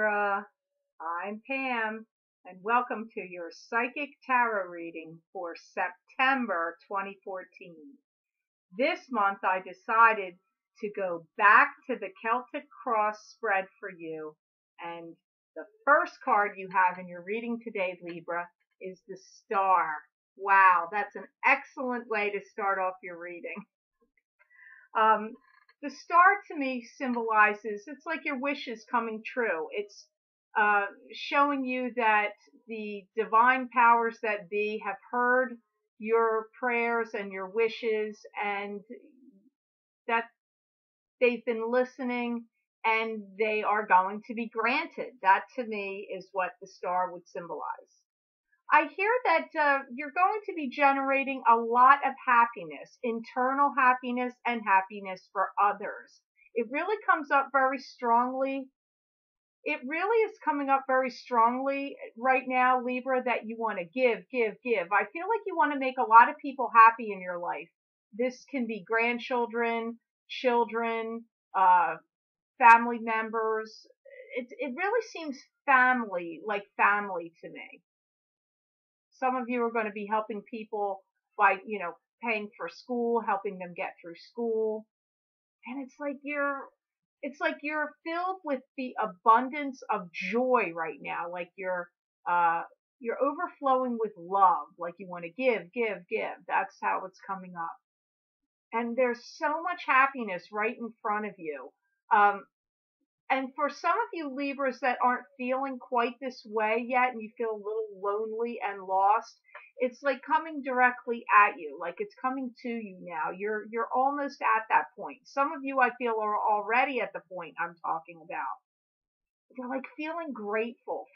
Libra. I'm Pam, and welcome to your Psychic Tarot reading for September 2014. This month I decided to go back to the Celtic Cross spread for you, and the first card you have in your reading today, Libra, is the Star. Wow, that's an excellent way to start off your reading. The star to me symbolizes, it's like your wish is coming true. It's showing you that the divine powers that be have heard your prayers and your wishes, and that they've been listening and they are going to be granted. That to me is what the star would symbolize. I hear that you're going to be generating a lot of happiness, internal happiness and happiness for others. It really comes up very strongly. It really is coming up very strongly right now, Libra, that you want to give. I feel like you want to make a lot of people happy in your life. This can be grandchildren, children, family members. It really seems like family to me. Some of you are going to be helping people by, paying for school, helping them get through school. And it's like you're filled with the abundance of joy right now. Like you're overflowing with love. Like you want to give. That's how it's coming up. And there's so much happiness right in front of you. And for some of you Libras that aren't feeling quite this way yet, and you feel a little lonely and lost, it's like coming directly at you, like it's coming to you now. You're almost at that point. Some of you I feel are already at the point I'm talking about. You're like feeling grateful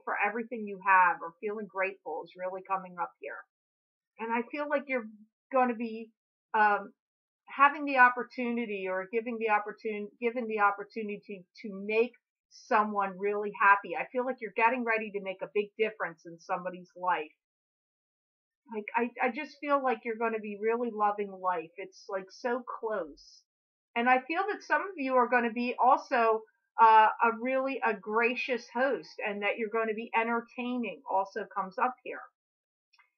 for everything you have, or feeling grateful is really coming up here. And I feel like you're going to be having the opportunity, or given the opportunity to make someone really happy. I feel like you're getting ready to make a big difference in somebody's life. Like I just feel like you're going to be really loving life. It's like so close. And I feel that some of you are going to be also a gracious host, and that you're going to be entertaining also comes up here.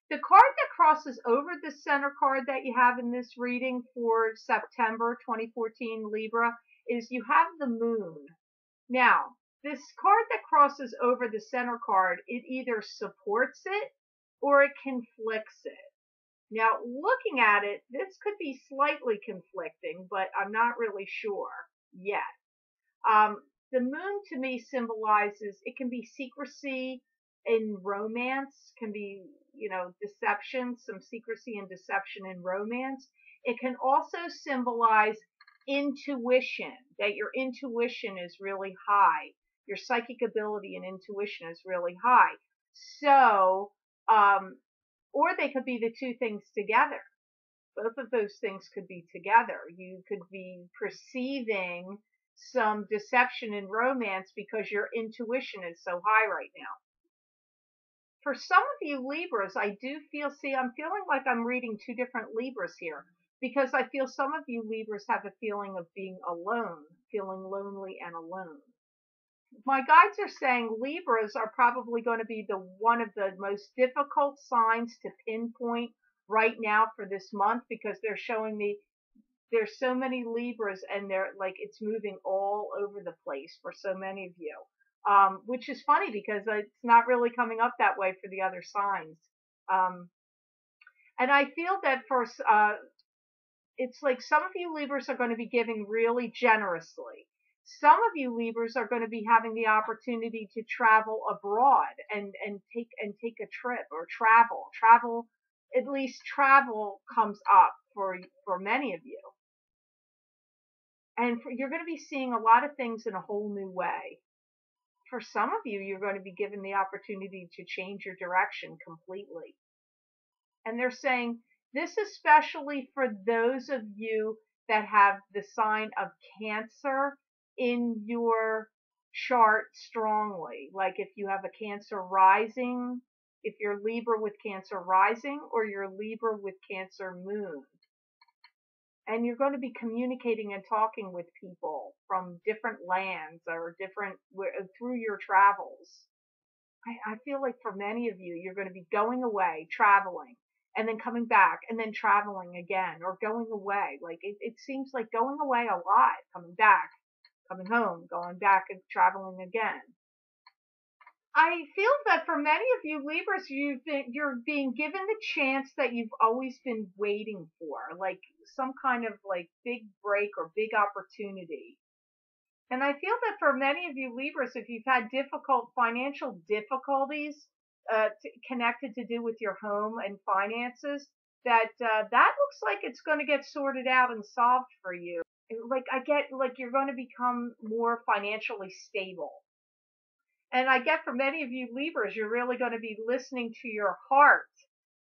The card that crosses over the center card that you have in this reading for September 2014 Libra is you have the Moon. Now, this card that crosses over the center card, it either supports it or it conflicts it. Now, looking at it, this could be slightly conflicting, but I'm not really sure yet. The Moon to me symbolizes, it can be secrecy in romance, can be, deception, some secrecy and deception in romance. It can also symbolize intuition, that your intuition is really high. Your psychic ability and intuition is really high. So, or they could be the two things together. Both of those things could be together. You could be perceiving some deception in romance because your intuition is so high right now. For some of you Libras, I'm feeling like I'm reading two different Libras here, because I feel some of you Libras have a feeling of being alone, feeling lonely and alone. My guides are saying Libras are probably going to be one of the most difficult signs to pinpoint right now for this month, because they're showing me there's so many Libras, and they're like, it's moving all over the place for so many of you. Which is funny because it's not really coming up that way for the other signs. And I feel that it's like some of you Libras are going to be giving really generously. Some of you Libras are going to be having the opportunity to travel abroad and take a trip, or travel. At least travel comes up for many of you. And you're going to be seeing a lot of things in a whole new way. For some of you, you're going to be given the opportunity to change your direction completely. And they're saying this especially for those of you that have the sign of Cancer in your chart strongly. Like if you have a Cancer rising, if you're Libra with Cancer rising, or you're Libra with Cancer moon. and you're going to be communicating and talking with people from different lands or through your travels. I feel like for many of you, you're going to be going away, traveling, and then coming back, and then traveling again, or going away. Like it seems like going away a lot, coming back, coming home, going back and traveling again. I feel that for many of you Libras, you're being given the chance that you've always been waiting for, like some kind of like big break or big opportunity. And I feel that for many of you Libras, if you've had difficult financial difficulties connected to do with your home and finances, that looks like it's going to get sorted out and solved for you. Like I get like you're going to become more financially stable. And I get for many of you Libras, you're really going to be listening to your heart,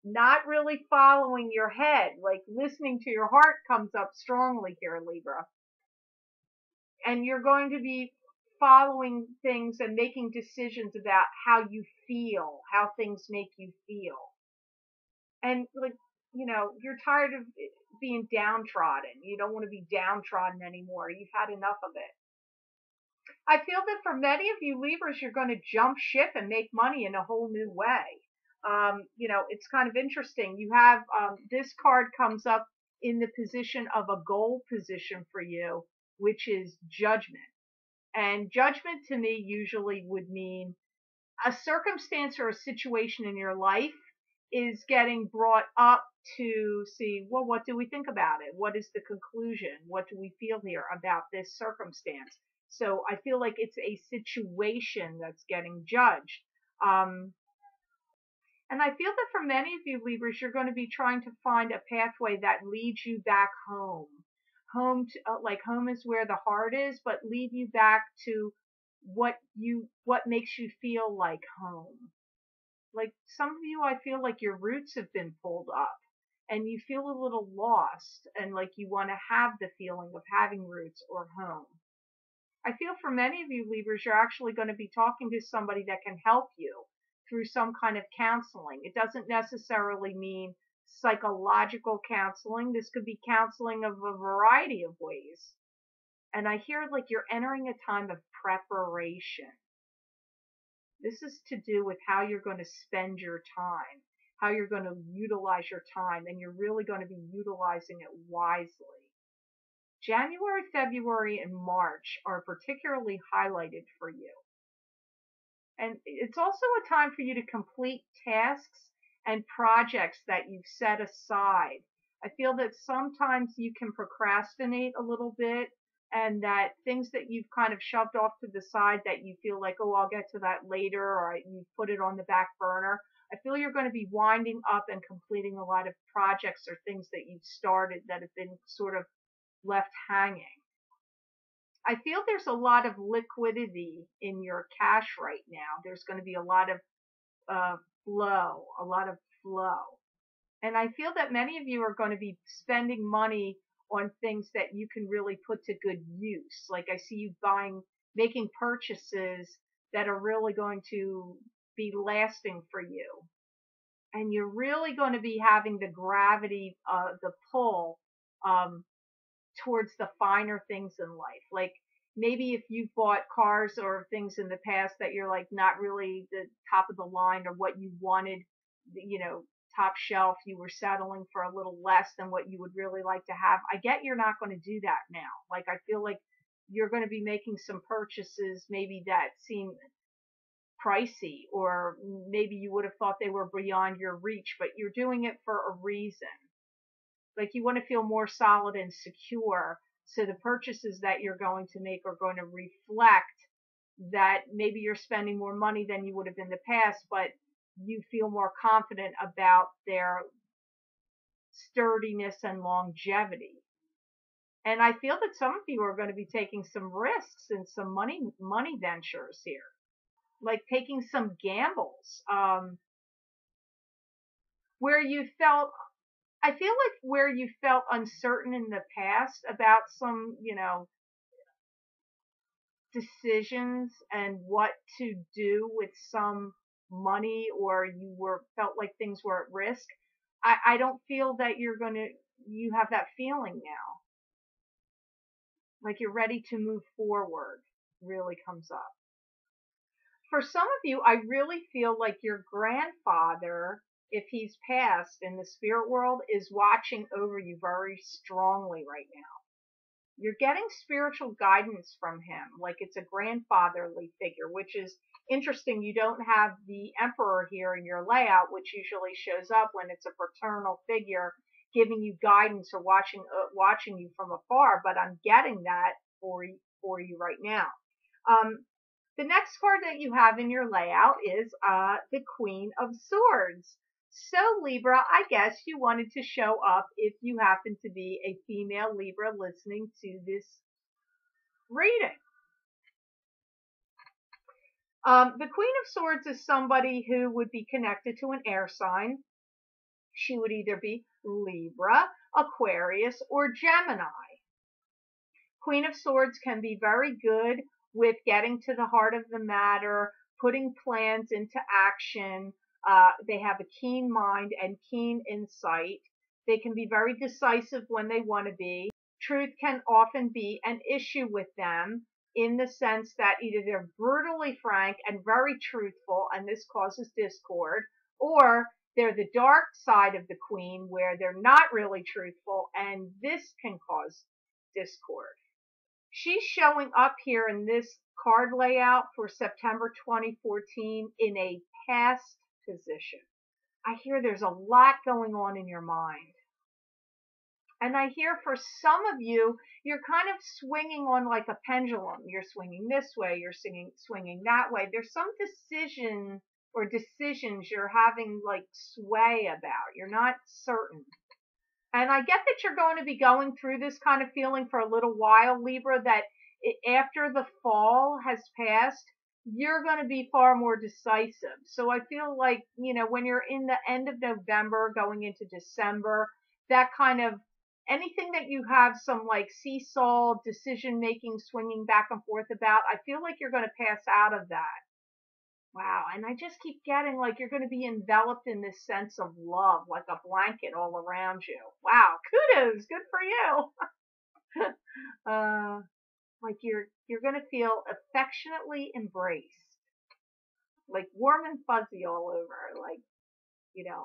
not really following your head. Like listening to your heart comes up strongly here, Libra. And you're going to be following things and making decisions about how you feel, how things make you feel. And like, you're tired of being downtrodden. You don't want to be downtrodden anymore. You've had enough of it. I feel that for many of you Libras, you're going to jump ship and make money in a whole new way. It's kind of interesting. You have this card comes up in the position of a goal position for you, which is judgment. And judgment to me usually would mean a circumstance or a situation in your life is getting brought up to see, well, what do we think about it? What is the conclusion? What do we feel here about this circumstance? So I feel like it's a situation that's getting judged. And I feel that for many of you Libras, you're going to be trying to find a pathway that leads you back home. Home is where the heart is, but lead you back to what makes you feel like home. Like some of you, I feel like your roots have been pulled up and you feel a little lost and like you want to have the feeling of having roots or home. I feel for many of you Libras, you're actually going to be talking to somebody that can help you through some kind of counseling. It doesn't necessarily mean psychological counseling. This could be counseling of a variety of ways. And I hear like you're entering a time of preparation. This is to do with how you're going to spend your time, how you're going to utilize your time, and you're really going to be utilizing it wisely. January, February, and March are particularly highlighted for you. And it's also a time for you to complete tasks and projects that you've set aside. I feel that sometimes you can procrastinate a little bit and that things that you've kind of shoved off to the side that you feel like, oh, I'll get to that later, or you put it on the back burner. I feel you're going to be winding up and completing a lot of projects or things that you've started that have been sort of left hanging. I feel there's a lot of liquidity in your cash right now. There's going to be a lot of flow. And I feel that many of you are going to be spending money on things that you can really put to good use. Like I see you making purchases that are really going to be lasting for you. And you're really going to be having the gravity, the pull, towards the finer things in life. Like maybe if you've bought cars or things in the past that you're like not really the top of the line or what you wanted, top shelf, you were settling for a little less than what you would really like to have. I get you're not going to do that now. Like I feel like you're going to be making some purchases maybe that seem pricey, or maybe you would have thought they were beyond your reach, but you're doing it for a reason. Like you want to feel more solid and secure. So the purchases that you're going to make are going to reflect that maybe you're spending more money than you would have in the past, but you feel more confident about their sturdiness and longevity. And I feel that some of you are going to be taking some risks in some money ventures here, like taking some gambles, where you felt uncertain in the past about some, decisions and what to do with some money, or felt like things were at risk. I don't feel that you're going to you have that feeling now, like you're ready to move forward, really comes up. For some of you, I really feel like your grandfather, if he's passed in the spirit world, is watching over you very strongly right now. You're getting spiritual guidance from him, like it's a grandfatherly figure, which is interesting. You don't have the emperor here in your layout, which usually shows up when it's a paternal figure giving you guidance or watching you from afar, but I'm getting that for you right now. The next card that you have in your layout is the Queen of Swords. So Libra, I guess you wanted to show up if you happen to be a female Libra listening to this reading. The Queen of Swords is somebody who would be connected to an air sign. She would either be Libra, Aquarius, or Gemini. Queen of Swords can be very good with getting to the heart of the matter, putting plans into action. They have a keen mind and keen insight. They can be very decisive when they want to be. Truth can often be an issue with them in the sense that either they're brutally frank and very truthful, and this causes discord, or they're the dark side of the queen where they're not really truthful, and this can cause discord. She's showing up here in this card layout for September 2014 in a past position. I hear there's a lot going on in your mind. And I hear for some of you, you're kind of swinging on like a pendulum. You're swinging this way, you're swinging that way. There's some decision or decisions you're having like sway about. You're not certain. And I get that you're going to be going through this kind of feeling for a little while, Libra, that after the fall has passed, you're going to be far more decisive. So I feel like, when you're in the end of November, going into December, that kind of anything that you have some like seesaw decision making, swinging back and forth about, I feel like you're going to pass out of that. Wow, and I just keep getting like you're going to be enveloped in this sense of love, like a blanket all around you. Wow, kudos, good for you. Like you're going to feel affectionately embraced, like warm and fuzzy all over, like,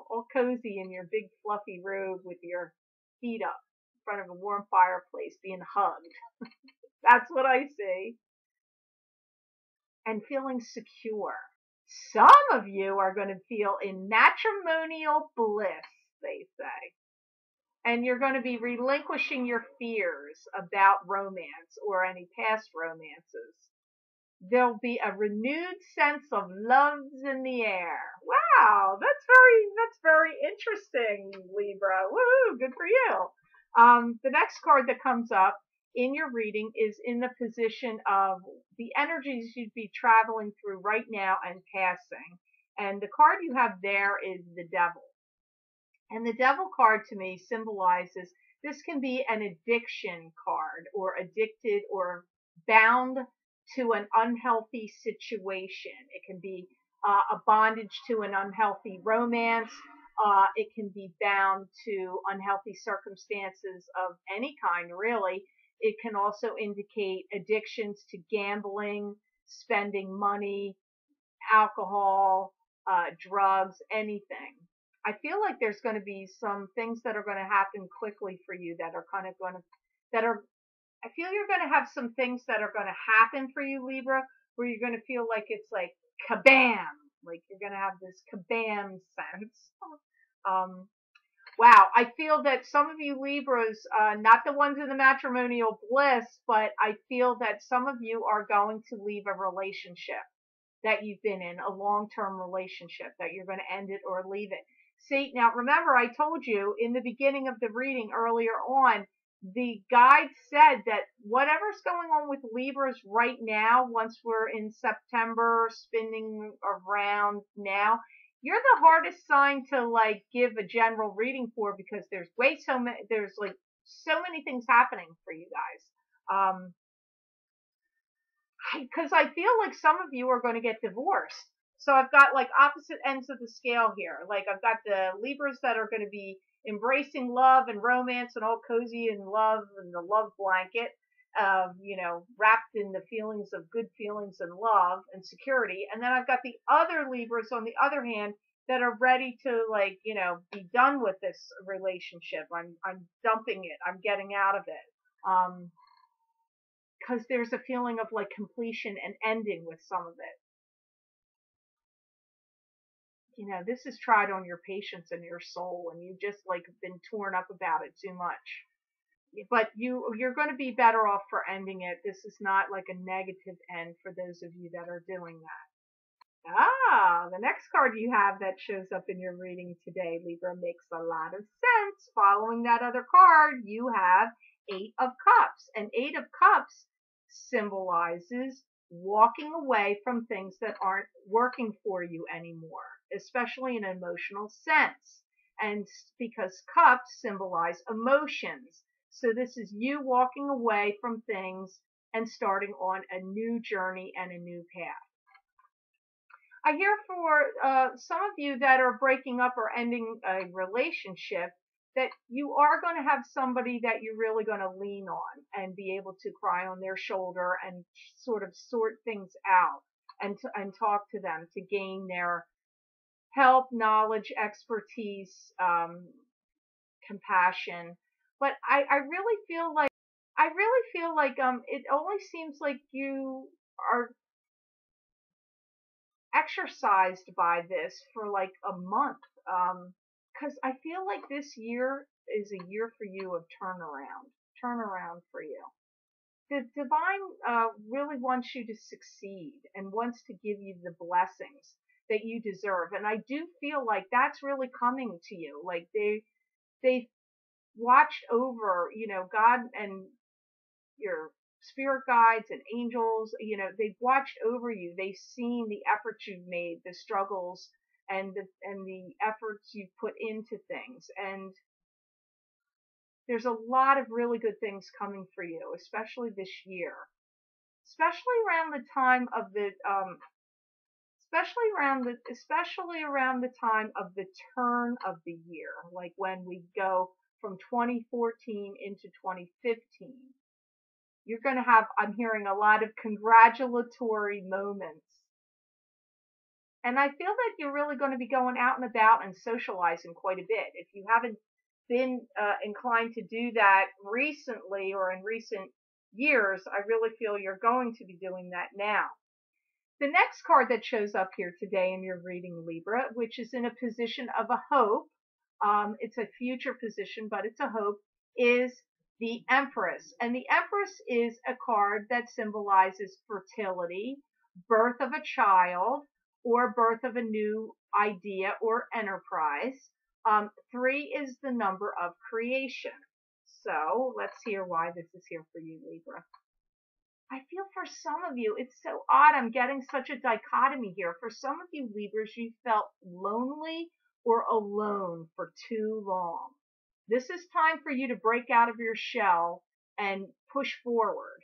all cozy in your big fluffy robe with your feet up in front of a warm fireplace being hugged. That's what I see. And feeling secure. Some of you are going to feel in matrimonial bliss, they say. And you're going to be relinquishing your fears about romance or any past romances. There'll be a renewed sense of love's in the air. Wow, that's very interesting, Libra. Woo, good for you. The next card that comes up in your reading is in the position of the energies you'd be traveling through right now and passing. And the card you have there is the Devil. And the Devil card to me symbolizes this can be an addiction card, or addicted or bound to an unhealthy situation. It can be a bondage to an unhealthy romance. It can be bound to unhealthy circumstances of any kind, really. It can also indicate addictions to gambling, spending money, alcohol, drugs, anything. I feel like there's going to be some things that are going to happen quickly for you that are kind of going to, I feel you're going to have some things that are going to happen for you, Libra, where you're going to feel like it's like kabam, like you're going to have this kabam sense. Wow, I feel that some of you Libras, not the ones in the matrimonial bliss, but I feel that some of you are going to leave a relationship that you've been in, a long-term relationship, that you're going to end it or leave it. See, now remember I told you in the beginning of the reading earlier on, the guide said that whatever's going on with Libras right now, once we're in September, spinning around now, you're the hardest sign to like give a general reading for, because there's like so many things happening for you guys. Because I feel like some of you are going to get divorced. So I've got like opposite ends of the scale here. Like I've got the Libras that are going to be embracing love and romance and all cozy and love and the love blanket, wrapped in the feelings of good feelings and love and security. And then I've got the other Libras on the other hand that are ready to like, be done with this relationship. I'm dumping it. I'm getting out of it. Because there's a feeling of like completion and ending with some of it. This is tried on your patience and your soul, and you've just like been torn up about it too much. But you're going to be better off for ending it. This is not like a negative end for those of you that are doing that. The next card you have that shows up in your reading today, Libra, makes a lot of sense. Following that other card, you have Eight of Cups. And Eight of Cups symbolizes walking away from things that aren't working for you anymore, especially in an emotional sense. And because cups symbolize emotions. So this is you walking away from things and starting on a new journey and a new path. I hear for some of you that are breaking up or ending a relationship that you are going to have somebody that you're really going to lean on and be able to cry on their shoulder and sort of sort things out and talk to them to gain their help, knowledge, expertise, compassion. But I really feel like it only seems like you are exercised by this for like a month. Because I feel like this year is a year for you of turnaround for you. The divine really wants you to succeed and wants to give you the blessings that you deserve. And I do feel like that's really coming to you. Like they watched over, God and your spirit guides and angels, they've watched over you. They've seen the efforts you've made, the struggles and the efforts you've put into things. And there's a lot of really good things coming for you, especially this year, especially around the time of the, especially around the time of the turn of the year, like when we go from 2014 into 2015. You're going to have, I'm hearing, a lot of congratulatory moments. And I feel that you're really going to be going out and about and socializing quite a bit. If you haven't been inclined to do that recently or in recent years, I really feel you're going to be doing that now. The next card that shows up here today in your reading, Libra, which is in a position of a hope, it's a future position, but it's a hope, is the Empress. And the Empress is a card that symbolizes fertility, birth of a child, or birth of a new idea or enterprise. 3 is the number of creation. So let's hear why this is here for you, Libra. I feel for some of you, it's so odd. I'm getting such a dichotomy here. For some of you Libras, you felt lonely or alone for too long. This is time for you to break out of your shell and push forward.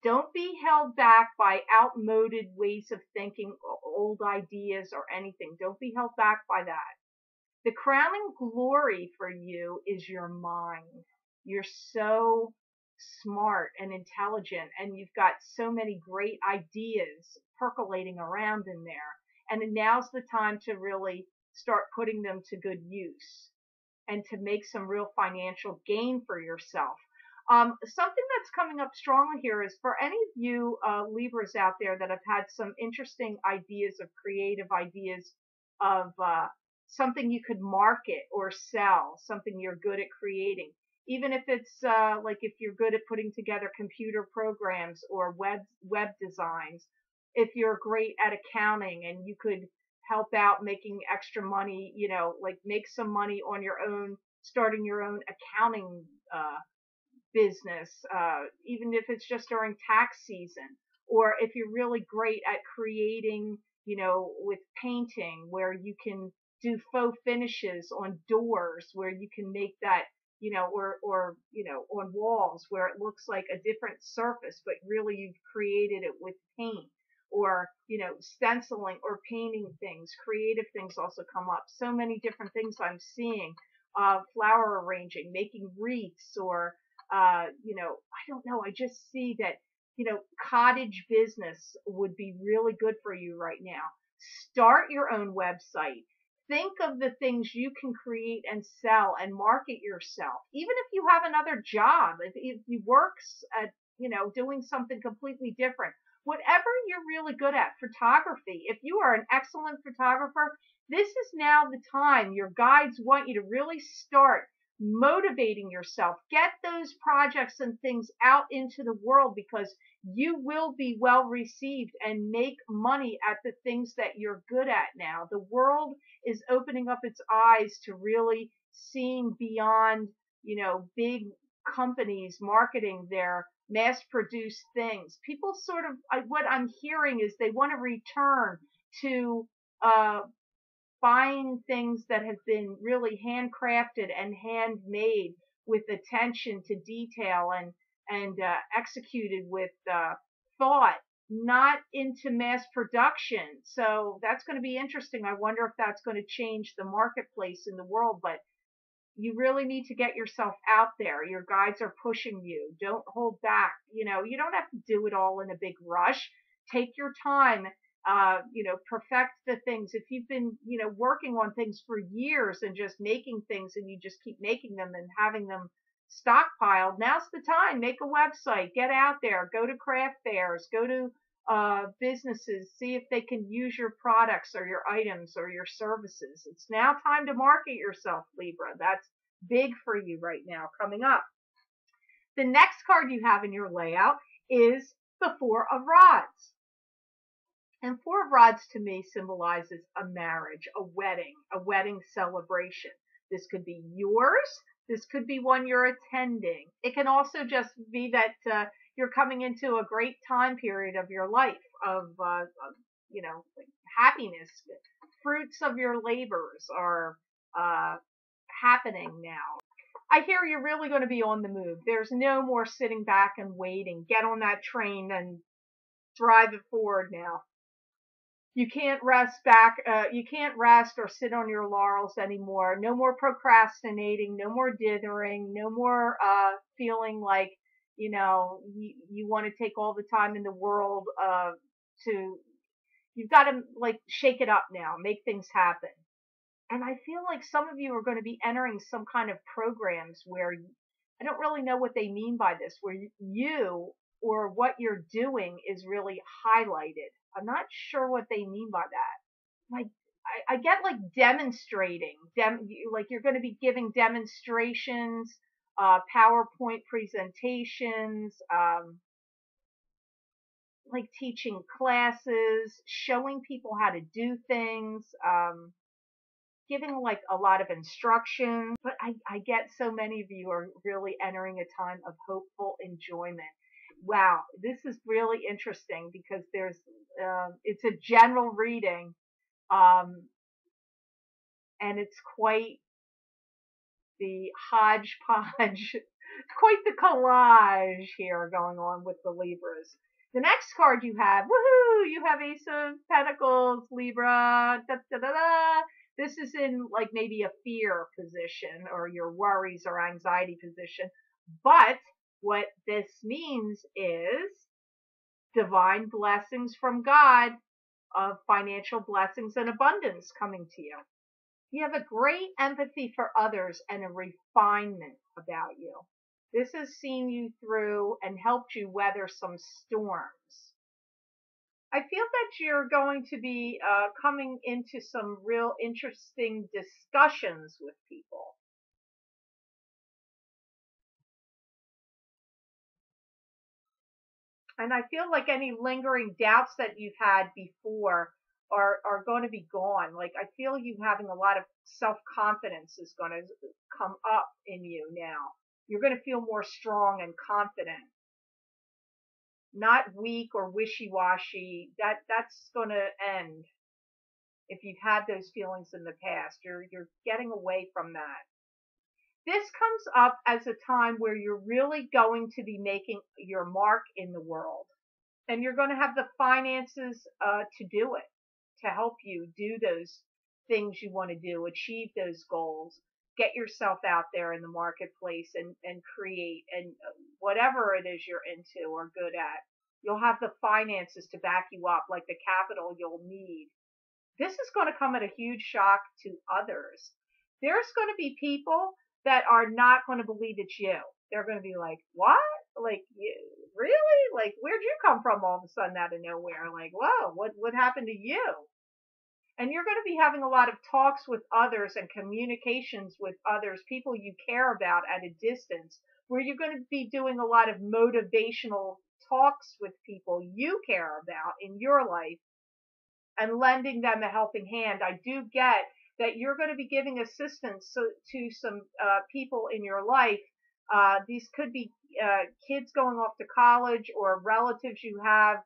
Don't be held back by outmoded ways of thinking, old ideas or anything. Don't be held back by that. The crowning glory for you is your mind. You're so smart and intelligent, and you've got so many great ideas percolating around in there. And now's the time to really start putting them to good use and to make some real financial gain for yourself. Something that's coming up strongly here is for any of you Libras out there that have had some interesting ideas of creative ideas of something you could market or sell, something you're good at creating. Even if it's like if you're good at putting together computer programs or web designs, if you're great at accounting and you could help out making extra money, like make some money on your own, starting your own accounting business, even if it's just during tax season, or if you're really great at creating, with painting, where you can do faux finishes on doors, where you can make that, or on walls where it looks like a different surface, but really you've created it with paint. or, stenciling or painting things. Creative things also come up. So many different things I'm seeing. Flower arranging, making wreaths, or, I don't know. I just see that, cottage business would be really good for you right now. Start your own website. Think of the things you can create and sell and market yourself. Even if you have another job, if you work at, doing something completely different, whatever you're really good at, photography. If you are an excellent photographer, this is now the time. Your guides want you to really start motivating yourself. Get those projects and things out into the world, because you will be well received and make money at the things that you're good at now. The world is opening up its eyes to really seeing beyond, big companies marketing their mass produced things. People sort of, what I'm hearing is they want to return to, buying things that have been really handcrafted and handmade with attention to detail and executed with thought, not into mass production. So that's going to be interesting. I wonder if that's going to change the marketplace in the world, but you really need to get yourself out there. Your guides are pushing you. Don't hold back. You don't have to do it all in a big rush. Take your time. Perfect the things. If you've been, working on things for years and just making things, and you just keep making them and having them stockpiled, now's the time. Make a website, get out there, go to craft fairs, go to businesses, see if they can use your products or your items or your services. It's now time to market yourself, Libra. That's big for you right now coming up. The next card you have in your layout is the Four of Rods. And Four of Rods to me symbolizes a marriage, a wedding celebration. This could be yours. This could be one you're attending. It can also just be that you're coming into a great time period of your life of, like happiness. Fruits of your labors are happening now. I hear you're really going to be on the move. There's no more sitting back and waiting. Get on that train and drive it forward now. You can't rest or sit on your laurels anymore. No more procrastinating, no more dithering, no more feeling like, you want to take all the time in the world you've got to like shake it up now, make things happen. And I feel like some of you are going to be entering some kind of programs where I don't really know what they mean by this, where you or what you're doing is really highlighted. I'm not sure what they mean by that. Like, I get like demonstrating, like you're going to be giving demonstrations, PowerPoint presentations, like teaching classes, showing people how to do things, giving like a lot of instruction. But I get so many of you are really entering a time of hopeful enjoyment. Wow, this is really interesting because it's a general reading, and it's quite the hodgepodge, quite the collage here going on with the Libras. The next card you have, woohoo, you have Ace of Pentacles, Libra, da, da, da, da. This is in like maybe a fear position or your worries or anxiety position, but what this means is divine blessings from God, of financial blessings and abundance coming to you. You have a great empathy for others and a refinement about you. This has seen you through and helped you weather some storms. I feel that you're going to be coming into some real interesting discussions with people. And I feel like any lingering doubts that you've had before are going to be gone. Like I feel you having a lot of self-confidence is going to come up in you now. You're going to feel more strong and confident. Not weak or wishy-washy. That's going to end. If you've had those feelings in the past, you're getting away from that. This comes up as a time where you're really going to be making your mark in the world. And you're going to have the finances to do it, to help you do those things you want to do, achieve those goals, get yourself out there in the marketplace and create and whatever it is you're into or good at. You'll have the finances to back you up, like the capital you'll need. This is going to come at a huge shock to others. There's going to be people that are not going to believe it's you. They're going to be like, what? Like, you, really? Like, where'd you come from all of a sudden out of nowhere? Like, whoa, what happened to you? And you're going to be having a lot of talks with others and communications with others, people you care about at a distance, where you're going to be doing a lot of motivational talks with people you care about in your life and lending them a helping hand. I do get that you're going to be giving assistance to some people in your life. These could be kids going off to college or relatives you have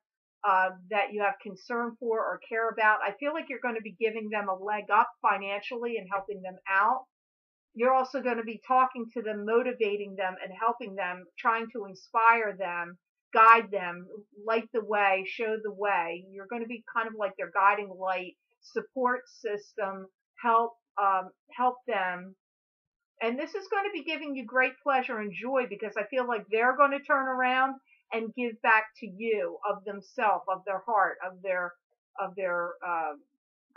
that you have concern for or care about. I feel like you're going to be giving them a leg up financially and helping them out. You're also going to be talking to them, motivating them and helping them, trying to inspire them, guide them, light the way, show the way. You're going to be kind of like their guiding light, support system, help them. And this is going to be giving you great pleasure and joy because I feel like they're going to turn around and give back to you of themselves, of their heart, of their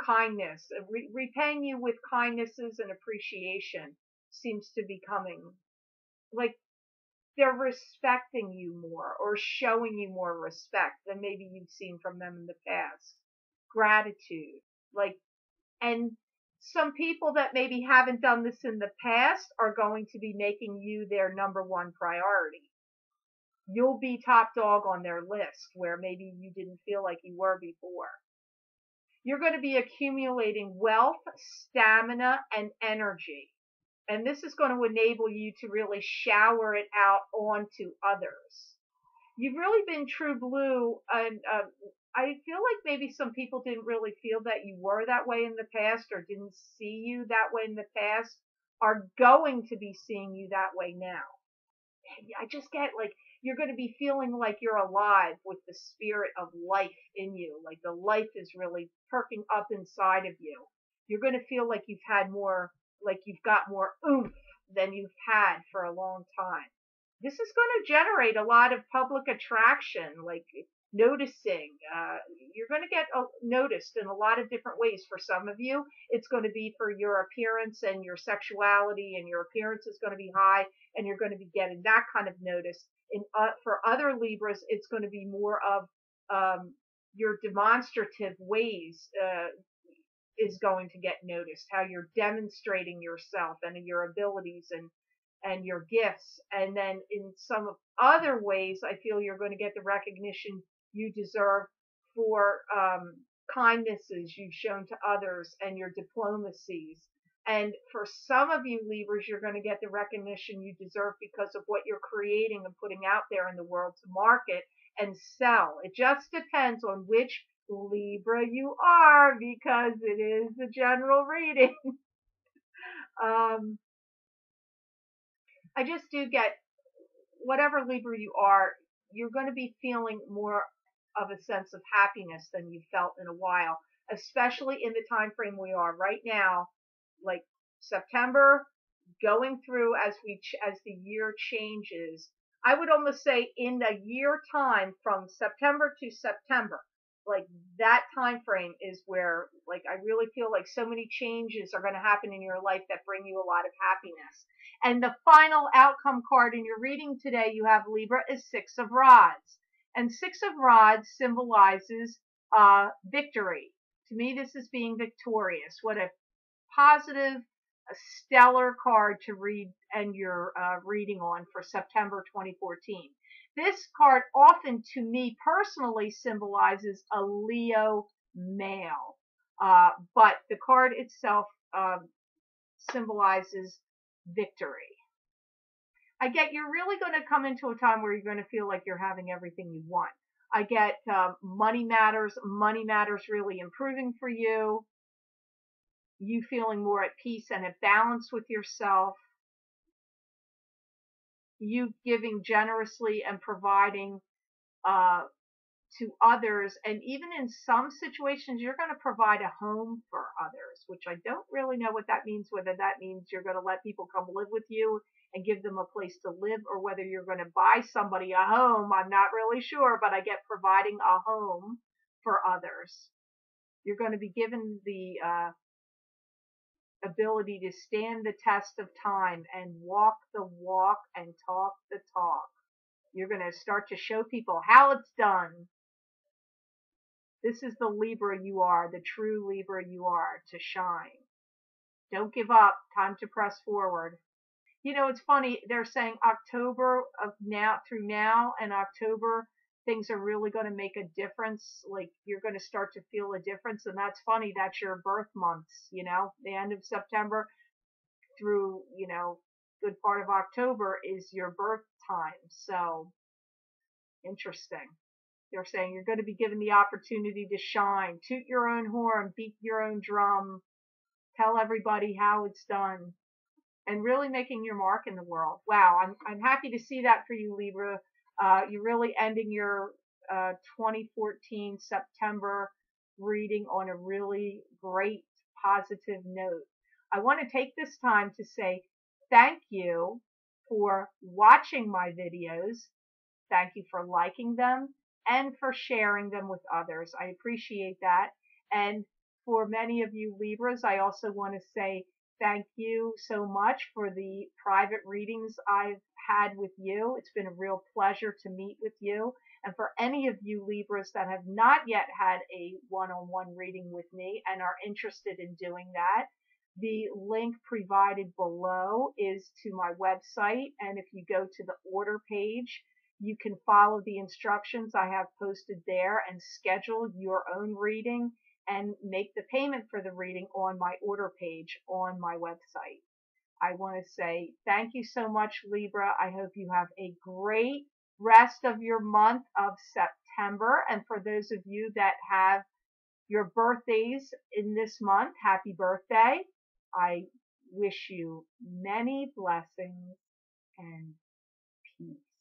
kindness, repaying you with kindnesses and appreciation seems to be coming. Like they're respecting you more or showing you more respect than maybe you've seen from them in the past. Gratitude, like, and some people that maybe haven't done this in the past are going to be making you their number one priority. You'll be top dog on their list where maybe you didn't feel like you were before. You're going to be accumulating wealth, stamina, and energy. And this is going to enable you to really shower it out onto others. You've really been true blue, and I feel like maybe some people didn't really feel that you were that way in the past or didn't see you that way in the past, are going to be seeing you that way now. I just get like you're going to be feeling like you're alive with the spirit of life in you, like the life is really perking up inside of you. You're going to feel like you've had more, like you've got more oomph than you've had for a long time. This is going to generate a lot of public attraction, like noticing. You're going to get noticed in a lot of different ways. For some of you, it's going to be for your appearance and your sexuality, and your appearance is going to be high, and you're going to be getting that kind of notice. For other Libras, it's going to be more of your demonstrative ways is going to get noticed, how you're demonstrating yourself and your abilities and your gifts. And then in some other ways, I feel you're going to get the recognition you deserve for kindnesses you've shown to others and your diplomacies. And for some of you Libras, you're going to get the recognition you deserve because of what you're creating and putting out there in the world to market and sell. It just depends on which Libra you are because it is a general reading. I just do get whatever Libra you are, you're going to be feeling more of a sense of happiness than you felt in a while, especially in the time frame we are right now, like September, going through as the year changes. I would almost say in a year time from September to September, like that time frame is where like I really feel like so many changes are going to happen in your life that bring you a lot of happiness. And the final outcome card in your reading today you have, Libra, is Six of Rods. And Six of Rods symbolizes victory. To me, this is being victorious. What a positive, a stellar card to read and your reading on for September 2014. This card often, to me personally, symbolizes a Leo male. But the card itself symbolizes victory. I get you're really going to come into a time where you're going to feel like you're having everything you want. I get money matters really improving for you. You feeling more at peace and at balance with yourself. You giving generously and providing to others, and even in some situations you're going to provide a home for others, which I don't really know what that means, whether that means you're going to let people come live with you and give them a place to live, or whether you're going to buy somebody a home. I'm not really sure, but I get providing a home for others. You're going to be given the ability to stand the test of time and walk the walk and talk the talk. You're going to start to show people how it's done. This is the Libra you are, the true Libra you are, to shine. Don't give up. Time to press forward. You know, it's funny. They're saying October of now through now and October, things are really going to make a difference. Like you're going to start to feel a difference. And that's funny. That's your birth months, you know, the end of September through, you know, good part of October is your birth time. So interesting. They're saying you're going to be given the opportunity to shine, toot your own horn, beat your own drum, tell everybody how it's done, and really making your mark in the world. Wow, I'm happy to see that for you, Libra. You're really ending your 2014 September reading on a really great positive note. I want to take this time to say thank you for watching my videos. Thank you for liking them and for sharing them with others. I appreciate that. And for many of you Libras, I also want to say thank you so much for the private readings I've had with you. It's been a real pleasure to meet with you. And for any of you Libras that have not yet had a one-on-one reading with me and are interested in doing that, the link provided below is to my website. And if you go to the order page, you can follow the instructions I have posted there and schedule your own reading and make the payment for the reading on my order page on my website. I want to say thank you so much, Libra. I hope you have a great rest of your month of September. And for those of you that have your birthdays in this month, happy birthday. I wish you many blessings and peace.